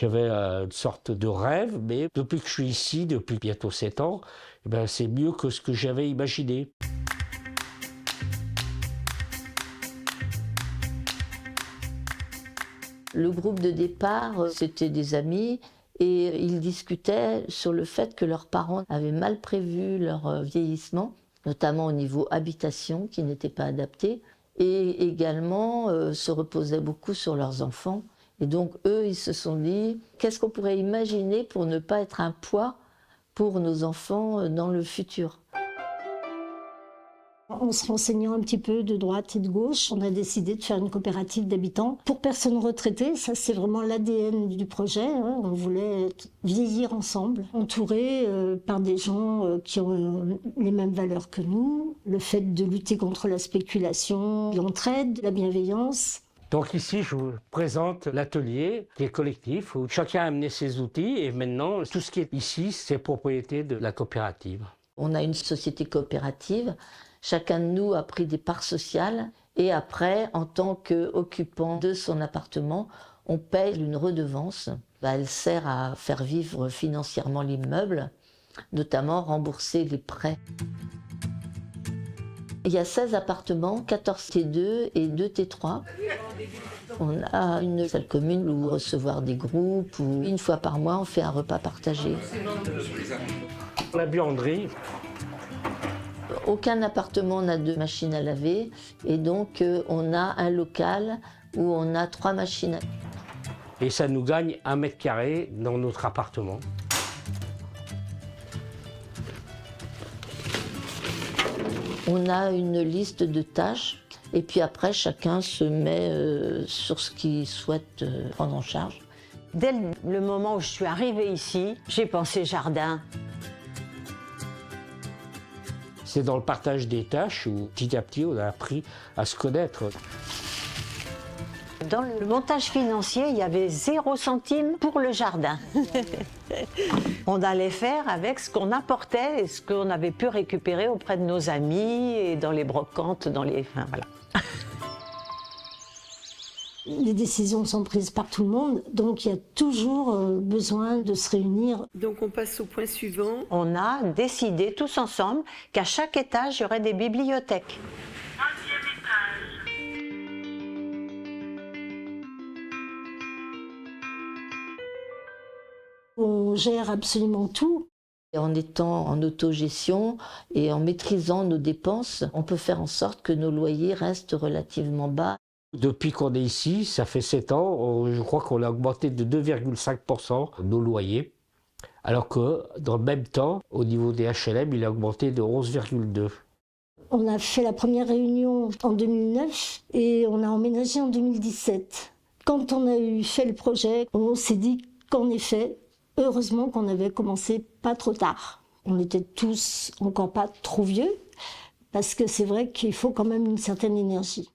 J'avais une sorte de rêve, mais depuis que je suis ici, depuis bientôt 7 ans, eh ben, c'est mieux que ce que j'avais imaginé. Le groupe de départ, c'était des amis et ils discutaient sur le fait que leurs parents avaient mal prévu leur vieillissement, notamment au niveau habitation qui n'était pas adapté, et également se reposaient beaucoup sur leurs enfants. Et donc eux, ils se sont dit, qu'est-ce qu'on pourrait imaginer pour ne pas être un poids pour nos enfants dans le futur ? En se renseignant un petit peu de droite et de gauche, on a décidé de faire une coopérative d'habitants pour personnes retraitées. Ça, c'est vraiment l'ADN du projet. On voulait vieillir ensemble, entourés par des gens qui ont les mêmes valeurs que nous. Le fait de lutter contre la spéculation, l'entraide, la bienveillance. Donc ici, je vous présente l'atelier qui est collectif, où chacun a amené ses outils et maintenant, tout ce qui est ici, c'est propriété de la coopérative. On a une société coopérative. Chacun de nous a pris des parts sociales et après, en tant qu'occupant de son appartement, on paye une redevance. Elle sert à faire vivre financièrement l'immeuble, notamment rembourser les prêts. Il y a 16 appartements, 14 T2 et 2 T3. On a une salle commune où recevoir des groupes, ou une fois par mois, on fait un repas partagé. La buanderie. Aucun appartement n'a 2 machines à laver et donc on a un local où on a 3 machines. Et ça nous gagne 1 mètre carré dans notre appartement. On a une liste de tâches et puis après chacun se met sur ce qu'il souhaite prendre en charge. Dès le moment où je suis arrivée ici, j'ai pensé jardin. C'est dans le partage des tâches où petit à petit on a appris à se connaître. Dans le montage financier, il y avait 0 centime pour le jardin. On allait faire avec ce qu'on apportait et ce qu'on avait pu récupérer auprès de nos amis et dans les brocantes, enfin, voilà. Les décisions sont prises par tout le monde, donc il y a toujours besoin de se réunir. Donc on passe au point suivant. On a décidé tous ensemble qu'à chaque étage, il y aurait des bibliothèques. On gère absolument tout. Et en étant en autogestion et en maîtrisant nos dépenses, on peut faire en sorte que nos loyers restent relativement bas. Depuis qu'on est ici, ça fait 7 ans, je crois qu'on a augmenté de 2,5% nos loyers. Alors que dans le même temps, au niveau des HLM, il a augmenté de 11,2%. On a fait la première réunion en 2009 et on a emménagé en 2017. Quand on a fait le projet, on s'est dit qu'en effet, heureusement qu'on avait commencé pas trop tard. On était tous encore pas trop vieux, parce que c'est vrai qu'il faut quand même une certaine énergie.